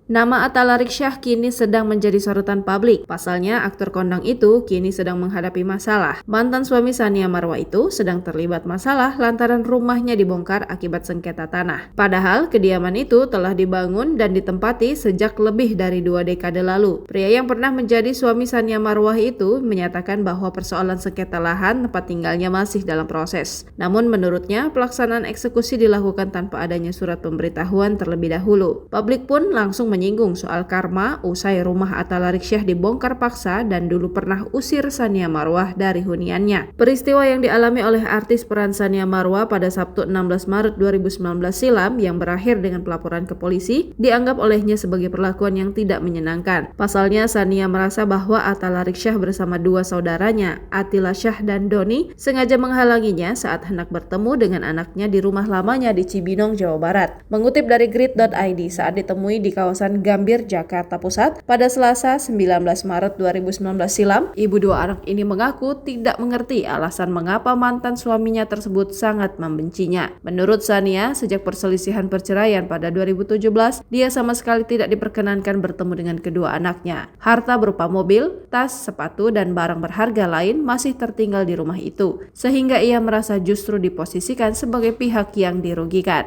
Nama Atta Larykshyah kini sedang menjadi sorotan publik. Pasalnya, aktor kondang itu kini sedang menghadapi masalah. Mantan suami Tsania Marwah itu sedang terlibat masalah lantaran rumahnya dibongkar akibat sengketa tanah. Padahal, kediaman itu telah dibangun dan ditempati sejak lebih dari 2 dekade lalu. Pria yang pernah menjadi suami Tsania Marwah itu menyatakan bahwa persoalan sengketa lahan tempat tinggalnya masih dalam proses. Namun menurutnya, pelaksanaan eksekusi dilakukan tanpa adanya surat pemberitahuan terlebih dahulu. Publik pun langsung menyinggung soal karma usai rumah Atta Larykshyah dibongkar paksa dan dulu pernah usir Tsania Marwah dari huniannya. Peristiwa yang dialami oleh artis peran Tsania Marwah pada Sabtu 16 Maret 2019 silam yang berakhir dengan pelaporan ke polisi dianggap olehnya sebagai perlakuan yang tidak menyenangkan. Pasalnya, Tsania merasa bahwa Atta Larykshyah bersama 2 saudaranya, Atila Syah dan Doni, sengaja menghalanginya saat hendak bertemu dengan anaknya di rumah lamanya di Cibinong, Jawa Barat. Mengutip dari grid.id, saat ditemui di kawasan Gambir, Jakarta Pusat pada Selasa 19 Maret 2019 silam, ibu 2 anak ini mengaku tidak mengerti alasan mengapa mantan suaminya tersebut sangat membencinya. Menurut Tsania, sejak perselisihan perceraian pada 2017, dia sama sekali tidak diperkenankan bertemu dengan kedua anaknya. Harta berupa mobil, tas, sepatu, dan barang berharga lain masih tertinggal di rumah itu, sehingga ia merasa justru diposisikan sebagai pihak yang dirugikan.